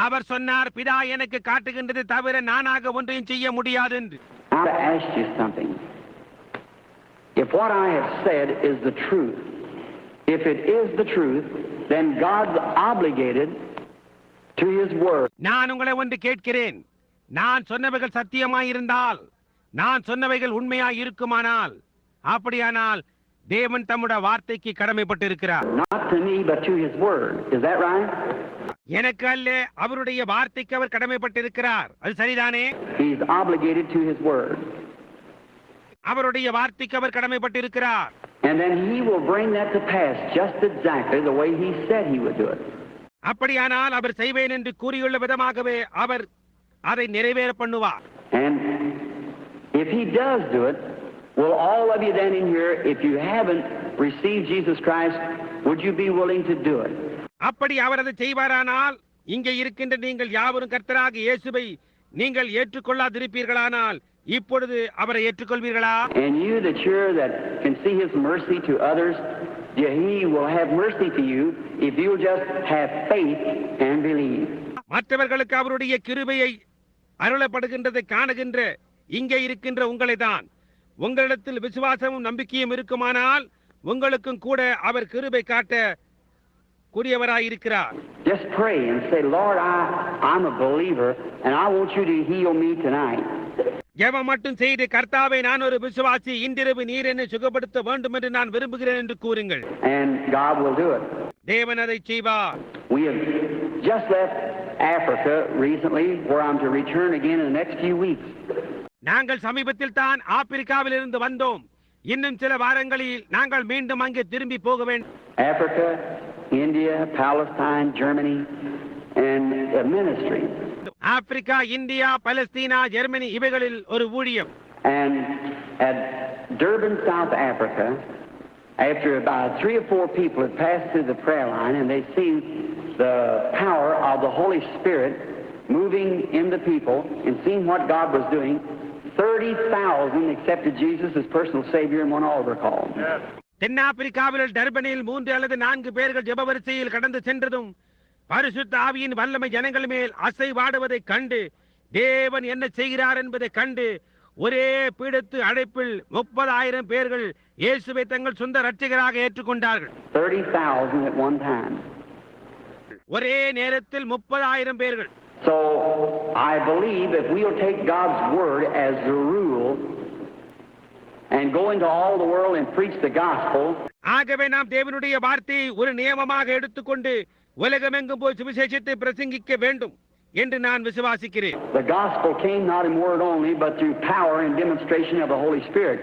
அவர் சொன்னார், பிதா எனக்கு காட்டுகின்றது தவிர நானாக ஒன்றையும் செய்ய முடியாது என்று. I want to ask you something. If what I have said is the truth, if it is the truth, then God's obligated to His word. நான் உங்களை ஒன்று கேட்கிறேன். நான் சொன்னவைகள் சத்தியமாயிருந்தால், நான் சொன்னவைகள் உண்மையாய் இருக்குமானால், அப்படியானால் தேவன் தம்முடைய வார்த்தைக்கு கடமைப்பட்டிருக்கிறார். Not to me, but to His word. Is that right? எனக்கு அல்ல, அவருடைய வார்த்தைக்கு அவர் கடமைப்பட்டிருக்கிறார். அது சரிதானே? He's obligated to His word. அவருடைய வார்த்தைக்கு அவர் கடமைப்பட்டிருக்கிறார். And then He will bring that to pass just exactly the way He said He would do it. அப்படியானால் அவர் செய்வேன் என்று கூறியுள்ள விதமாகவே அவர் அதை நிறைவேற பண்ணுவார். And if He does do it, will all of you then in here, if you haven't received Jesus Christ, would you be willing to do it? அப்படி அவர் அதை செய்வாரானால், இங்கே இருக்கின்ற நீங்கள் யாவரும் கர்த்தராக இயேசுவை நீங்கள் ஏற்றுக்கொள்ளாதிருப்பீர்களானால் இப்பொழுது அவரை ஏற்றுக்கொள்வீர்களா? And you that can see His mercy to others, He will have mercy to you if you'll just have faith and believe. மற்றவர்களுக்கு அவருடைய கிருபையை அருளப்படுகின்றதை காணுகின்ற இங்கே இருக்கின்ற உங்களை தான், உங்களிடத்தில் விசுவாசமும் நம்பிக்கையும் இருக்குமானால் உங்களுக்கும் கூட அவர் கிருபை காட்ட கூடியவராயிருக்கிறார். Just pray and say, Lord, I'm a believer and I want you to heal me tonight. ஜெபம் மட்டும் செய்து, கர்த்தாவே நான் ஒரு விசுவாசி, இன்றிரவு நீர் என்னை சுகப்படுத்த வேண்டும் என்று நான் விரும்புகிறேன் என்று கூறுங்கள். And God will do it. தேவன் அதை செய்வார். We have just left Africa recently, where I'm to return again in the next few weeks. நாங்கள் சமீபத்தில் தான் ஆப்பிரிக்காவில் இருந்து வந்தோம். இன்னும் சில வாரங்களில் நாங்கள் மீண்டும் அங்கே திரும்பி போக வேண்டும். Africa, India, Palestine, Germany, and a ministry. Africa, India, Palestine, Germany இவைகளில் ஒரு ஊழியம். And at Durban, South Africa, after about 3 or 4 people had passed through the prayer line and they seen the power of the Holy Spirit moving in the people and seeing what God was doing, 30,000 accepted Jesus as personal Savior in one altar call. தென்னாப்பிரிக்காவில் டர்பனில் 3 அல்லது 4 பேர்கள் ஜெப வரிசையில் கடந்து சென்றதும் பரிசுத்த ஆவியின் வல்லமை ஜனங்கள் மேல் அசைவாடுவதைக் கண்டு, தேவன் என்ன செய்கிறார் என்பதைக் கண்டு, ஒரே பீடத்து அழைப்பில் 30,000 பேர்கள் இயேசுவை தங்கள் சொந்த இரட்சகராக ஏற்றுக்கொண்டார்கள். 30,000 at one time. ஒரே நேரத்தில் 30,000 பேர்கள். So I believe if we'll take God's word as the rule and go into all the world and preach the gospel. ஆகவே நாம் தேவனுடைய வார்த்தையை ஒரு நியமமாக எடுத்துக்கொண்டு உலகமெங்கும் போய் சுவிசேஷத்தை பிரசங்கிக்க வேண்டும் என்று நான் விசுவாசிக்கிறேன். The gospel came not in word only, but through power and demonstration of the Holy Spirit.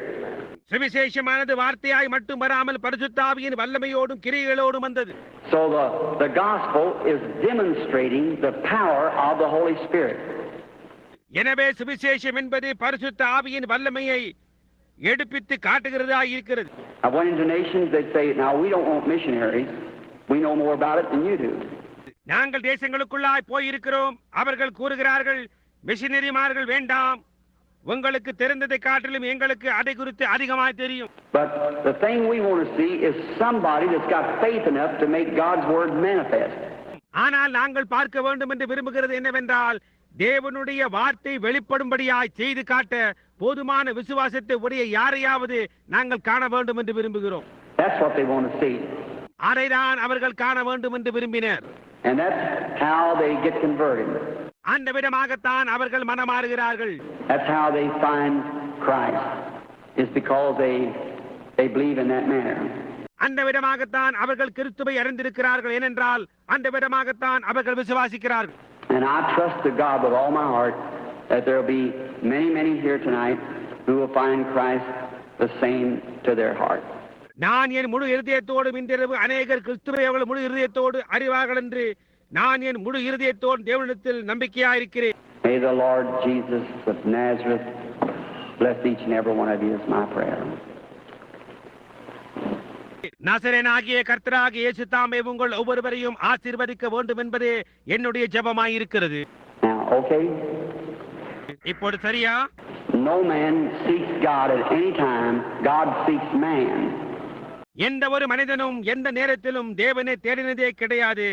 சுவிசேஷமானது வார்த்தையாய் மட்டும் வராமல் பரிசுத்த ஆவியின் வல்லமையோடும் கிரியைகளோடும் வந்தது. So the gospel is demonstrating the power of the Holy Spirit. எனவே சுவிசேஷம் என்பது பரிசுத்த ஆவியின் வல்லமையை எடுப்பித்து காட்டுகிறதா இருக்கிறது. I went into nations that say, now we don't want missionaries. We know more about it than you do. நாங்கள் தேசங்களுக்குள்ளாய் போயிருக்கிறோம். அவர்கள் கூறுகிறார்கள், மிஷனரிமார்கள் வேண்டாம், உங்களுக்கு தெரிந்ததை காட்டிலும் எங்களுக்கு அதை குறித்து அதிகமாய் தெரியும். But the thing we want to see is somebody that's got faith enough to make God's word manifest. ஆனால் நாங்கள் பார்க்க வேண்டும் என்று விரும்புகிறது என்னவென்றால், தேவனுடைய வார்த்தை வெளிப்படும்படியாய் செய்து காட்ட போதுமான விசுவாசத்தை உடைய யாரையாவது நாங்கள் காண வேண்டும் என்று விரும்புகிறோம். That's what they want to see. அதைதான் அவர்கள் காண வேண்டும் என்று விரும்பினர். And that's how they get converted. அந்த விதமாகத்தான் அவர்கள் மனமாறுகிறார்கள். That's how they find Christ, is because they believe in that manner. அந்த விதமாகத்தான் அவர்கள் கிறிஸ்துவை அறிந்திருக்கிறார்கள். ஏனென்றால் அந்த விதமாகத்தான் அவர்கள் விசுவாசிக்கிறார்கள். And I trust to God with all my heart that there will be many here tonight who will find Christ the same to their heart. நான் என் முழு இருதயத்தோடு இன்றிரவு அநேகர் கிறிஸ்துவை அவர்கள் முழு இருதயத்தோடு அறிவார்கள் என்று நான் என் முழு இருதயத்தோடு தேவனிடத்தில் நம்பிக்கையாயிருக்கிறேன். May the Lord Jesus of Nazareth bless each and every one of you is my prayer. நசரேயனாகிய கர்த்தராகிய இயேசு தாமே உங்கள் ஒவ்வொருவரையும் ஆசீர்வதிக்க வேண்டும் என்பதே என்னுடைய ஜெபமாயிருக்கிறது. Now, okay? இப்போது சரியா? No man seeks God at any time. God seeks man. எந்த ஒரு மனிதனும் எந்த நேரத்திலும் தேவனை தேடினதே கிடையாது.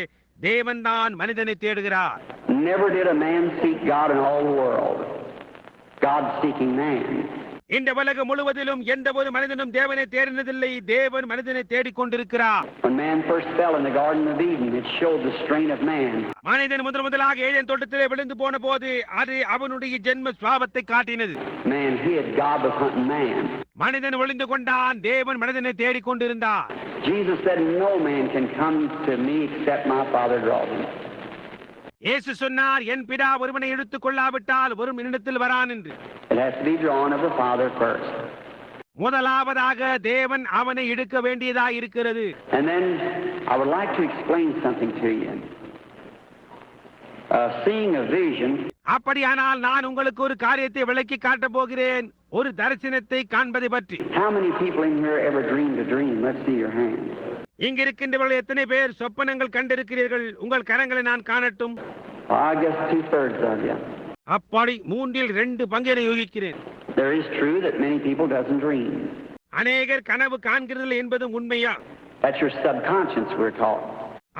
தேவன் தான் மனிதனை தேடுகிறார். Never did a man seek God in all the world. God seeking man. இந்த உலகம் முழுவதிலும் எந்த ஒரு மனிதனும் தேவனை தேடினதில்லை. தேவன் மனிதனை தேடிக்கொண்டிருக்கிறார். When man first fell in the Garden of Eden, it showed the strain of man. மனிதன் முதலாக ஏதேன் தோட்டத்திலே விழுந்து போன போது அது அவனுடைய ஜென்ம சுபாவத்தை காட்டினது. Man hid, God was hunting man. மனிதன் ஒளிந்து கொண்டான், தேவன் மனிதனை தேடிக்கொண்டிருந்தார். Jesus said, no man can come to me except my Father draws him. இயேசு சொன்னார், என் பிதா ஒருவனை இழுத்துக் கொள்ளாவிட்டால் ஒரு என்னிடத்தில் வரான் என்று. It has to be drawn of the Father first. முதலாவதாக தேவன் அவனை இழுக்க வேண்டியதாக இருக்கிறது. And then I would like to explain something to you. Seeing a vision. அப்படியானால் நான் உங்களுக்கு ஒரு காரியத்தை விளக்கி காட்டப் போகிறேன், ஒரு தரிசனத்தை காண்பதை பற்றி. How many people in here ever dreamed a dream? Let's see your hands. இங்க இருக்கின்றவர்கள் எத்தனை பேர் சொப்பனங்கள் கண்டிருக்கிறீர்கள்? உங்கள் கரங்களை நான் காணட்டும். I guess 2/3 of you. அப்படி 2/3 பங்கினை யூகிக்கிறேன். There is true that many people doesn't dream. அநேகர் கனவு காண்கிறது என்பது உண்மையா? That's your subconscious, we're taught.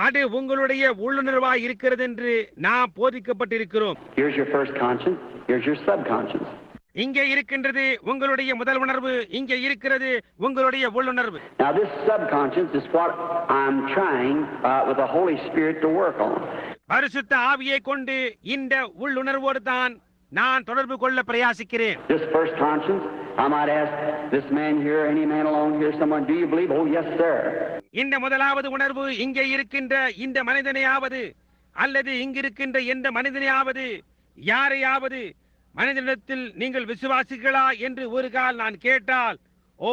அது உங்களுடைய உள்ளுணர்வாய் இருக்கிறது என்று நாம் போதிக்கப்பட்டிருக்கிறோம். Here's your first conscience. Here's your subconscious. இங்கே இருக்கின்றது உங்களுடைய முதல் உணர்வு, இங்கே இருக்கிறது உங்களுடைய உள்ளுணர்வு. Now this subconscious is what I'm trying with the Holy Spirit to work on. பரிசுத்த ஆவியை கொண்டு இந்த உள்ளுணர்வோடு தான் நான் தொடர்பு கொள்ள பிரயாசிக்கிறேன். This first conscience, I might ask this man here, any man along here, someone, do you believe? Oh, yes, sir. இந்த முதலாவது உணர்வு இங்கே இருக்கின்ற இந்த மனிதனையாவது அல்லது இங்கிருக்கின்ற எந்த மனிதனையாவது யாரையாவது மனிதனிடத்தில் நீங்கள் விசுவாசிகளா என்று ஒரு கால் நான் கேட்டால், ஓ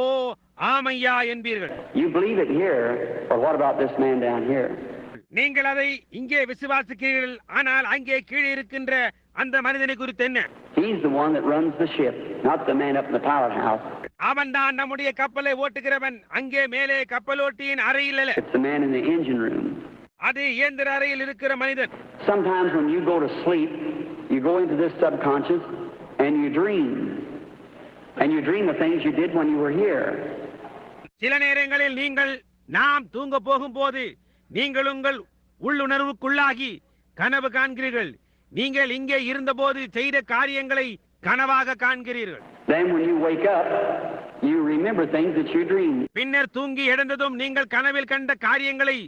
ஆமையா என்பீர்கள். You believe it here, or what about this man down here? நீங்கள் அதை இங்கே விசுவாசிக்கிறீர்கள், ஆனால் அங்கே கீழே இருக்கின்ற அந்த மனிதனை குறித்து என்ன? He's the one that runs the ship, not the man up in the pilot house. அவன் தான் நம்முடைய கப்பலை ஓட்டுகிறவன், அங்கே மேலே கப்பலோட்டியின் அறையில் அல்ல. It's the man in the engine room. அது இயந்திர அறையில் இருக்கிற மனிதன். Sometimes when you go to sleep, you go into this subconscious and you dream. And you dream of things you did when you were here. சில நேரங்களில் நீங்கள் நாம் தூங்க போகும்போது நீங்கள் உங்கள் உள்ளுணர்வுக்குள்ளாகி கனவு காண்கிறீர்கள். நீங்கள் இங்கே இருந்தபோது செய்த காரியங்களை கனவாக காண்கிறீர்கள். Then when you wake up, you remember things that you dreamed. பின்னர் தூங்கி எழுந்ததும் நீங்கள் கனவில் கண்ட காரியங்களை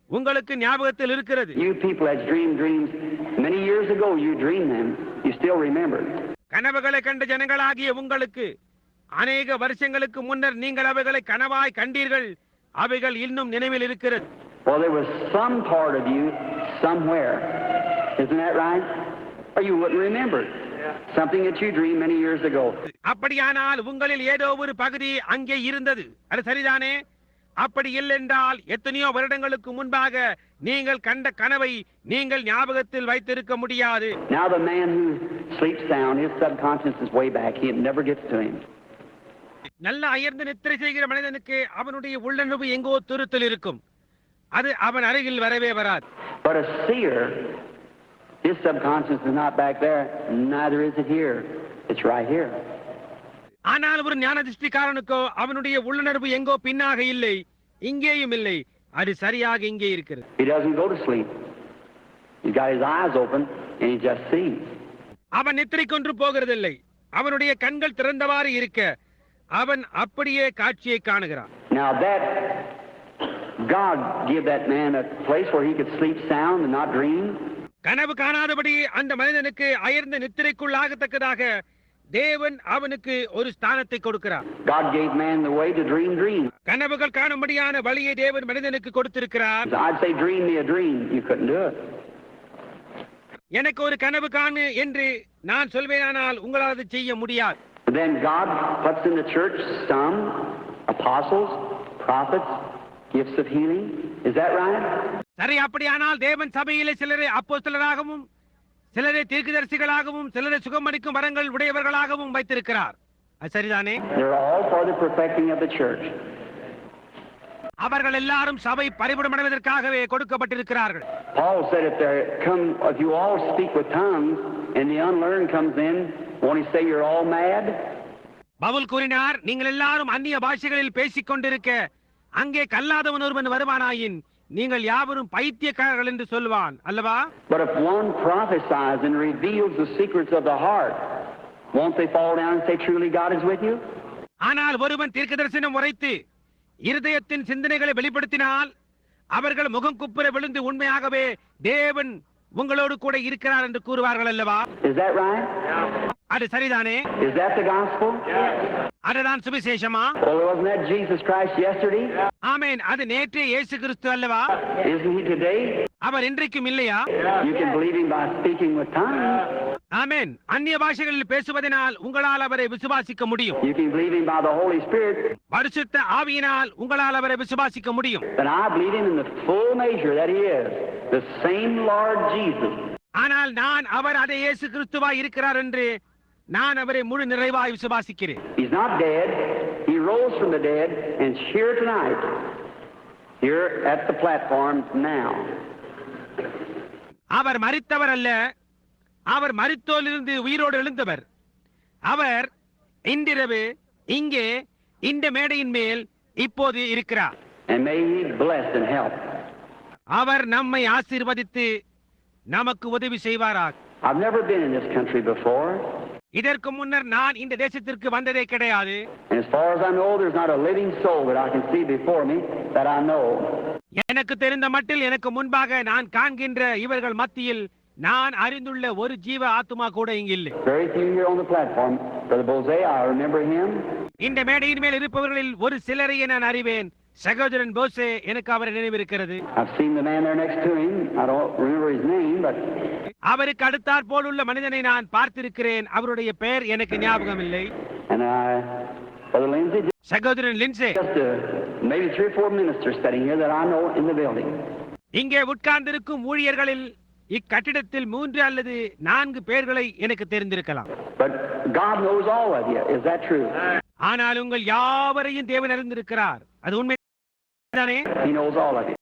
உங்களுக்கு ஞாபகத்தில் இருக்கிறது. You people that dreamed dreams many years ago, you dreamed them, you still remember. கனவுகளை கண்ட ஜனங்களாகிய உங்களுக்கு அநேக வருஷங்களுக்கு முன்னர் நீங்கள் அவைகளை கனவாய் கண்டீர்கள், அவைகள் இன்னும் நினைவில் இருக்கிறது. Well, there was some part of you somewhere, isn't that right? Or you wouldn't remember something that you dreamed many years ago. அப்படியானால் உங்களில் ஏதோ ஒரு பகுதி அங்கே இருந்தது, அது சரிதானே? அப்படி இல்லென்றால் எத்தனையோ வருடங்களுக்கு முன்பாக நீங்கள் கண்ட கனவை நீங்கள் ஞாபகத்தில் வைத்திருக்க முடியாது. Now the man who sleeps sound, his subconscious is way back. It never gets to him. நல்ல அயர்ந்து நித்திரை செய்கிற மனிதனுக்கு அவனுடைய உள்ளுணர்வு எங்கோ துருத்தில் இருக்கும், அது அவன் அருகில் வரவே வராது. But a seer, his subconscious is not back there, neither is it here. It's right here. ஆனால் ஒரு ஞான திருஷ்டிக்காரனுக்கோ அவனுடைய உள்ளுணர்வு எங்கோ பின்னாக இல்லை, இங்கேயும் இல்லை, அது சரியாக இங்கே இருக்கிறது. He doesn't go to sleep. He's got his eyes open and he just sees. அவன் நித்திரை கொன்று போகிறதில்லை, அவனுடைய கண்கள் திறந்தவாறு இருக்க அவன் அப்படியே காட்சியை காணுகிறான். Now that God give that man a place where he could sleep sound and not dream. கனவு காணாதபடி அந்த மனிதனுக்கு அயர்ந்த நித்திரைக்குள்ளாகத்தக்கதாக தேவன் அவனுக்கு ஒரு ஸ்தானத்தை கொடுக்கிறார். God gave man the way to dream dreams. கனவுகள் காணும்படியான வழியை தேவன் மனிதனுக்கு கொடுத்திருக்கிறார். I'd say dream me a dream. You couldn't do it. எனக்கு ஒரு கனவு காணு என்று நான் சொல்வேனானால் உங்களால் அதை செய்ய முடியாது. Then God puts in the church some apostles, prophets, gifts of healing. Is that right? சரி, அப்படியானால் தேவன் சபையிலே சிலரை அப்போஸ்தலராகவும் சிலரை தீர்க்கதரிசிகளாகவும் சிலரை சுகமளிக்கும் வரங்கள் உடையவர்களாகவும் வைத்திருக்கிறார். அது சரிதானே? They're all for the perfecting of the church. அவர்கள் எல்லாரும் சபை பரிபூரணமடைவதற்காகவே கொடுக்கப்பட்டிருக்கிறார்கள். Paul said if you all speak with tongues and the unlearned comes in, won't he say you're all mad? Pavul கூறினார், நீங்கள் எல்லாரும் அந்நிய பாஷைகளில் பேசிக் கொண்டிருக்க அங்கே கல்லாதவன் ஒருவன் வருவானாயின் நீங்கள் யாவரும் பைத்தியக்காரர்கள் என்று சொல்வான் அல்லவா? But if one prophesies and reveals the secrets of the heart, won't they fall down and say truly God is with you? ஆனால் ஒருவன் தீர்க்கதரிசனம் உரைத்து இருதயத்தின் சிந்தனைகளை வெளிப்படுத்தினால் அவர்கள் முகம் குப்புற விழுந்து உண்மையாகவே தேவன் உங்களோடு கூட இருக்கிறார் என்று கூறுவார்கள் அல்லவா? Is that right? அது சரிதானே? Is that the gospel? அதுதான் சுவிசேஷமா? Well, wasn't that Jesus Christ yesterday? ஆமென். அது நேற்றே இயேசு கிறிஸ்து அல்லவா? Isn't he today? அவர் இன்றைக்கும் இல்லையா? You can believe him by speaking with tongues. ஆமென். அந்நிய பாஷைகளில் பேசுவதனால் உங்களால் அவரை விசுவாசிக்க முடியும். You can believe him by the Holy Spirit. பரிசுத்த ஆவியினால் உங்களால் அவரை விசுவாசிக்க முடியும். And I believe him in the full measure that he is the same Lord Jesus. ஆனால் நான் அவர் அதே இயேசு கிறிஸ்துவாய் இருக்கிறார் என்று நான் அவரை முழு நிறைவாய் விசுவாசிக்கிறேன். He's not dead. He rose from the dead and is here tonight, here at the platform now. அவர் மரித்தவர் அல்ல, அவர் மரித்தோரிலிருந்து உயிரோடு எழுந்தவர். அவர் இன்றிரவு இங்கே இந்த மேடையின் மேல் இப்போது இருக்கிறார். And may he bless and help. அவர் நம்மை ஆசீர்வதித்து நமக்கு உதவி செய்வாராக. I've never been in this country before. இதற்கு முன்னர் நான் இந்த தேசத்திற்கு வந்ததே கிடையாது. And as far as I know, there's not a living soul that I can see before me that I know. எனக்கு தெரிந்த மட்டில் எனக்கு முன்பாக நான் காண்கின்ற இவர்கள் மத்தியில் நான் அறிந்துள்ள ஒரு ஜீவ ஆத்துமா கூட இங்கு இல்லை. Very few here on the platform. Brother Bose, I remember him. இந்த மேடையின் மேல் இருப்பவர்களில் ஒரு சிலரையே நான் அறிவேன். சகோதரன் போசே, எனக்கு அவரை நினைவிருக்கிறது. I've seen the man there next to him. I don't remember his name, but அவருக்கு அடுத்தாற் போல் உள்ள மனிதனை நான் பார்த்திருக்கிறேன். அவருடைய பெயர் எனக்கு ஞாபகம் இல்லை. and Brother Lindsay, சகோதரன் Lindsay, just maybe 3 or 4 ministers sitting here that I know in the building. இங்கே உட்கார்ந்திருக்கும் ஊழியர்களில் இக்கட்டிடத்தில் 3 அல்லது 4 பேர்களை எனக்கு தெரிந்திருக்கலாம். But God knows all of you. Is that true? ஆனால் உங்கள் யாவரையும் தேவன் அறிந்திருக்கிறார். அது உண்மைதானே? He knows all of you.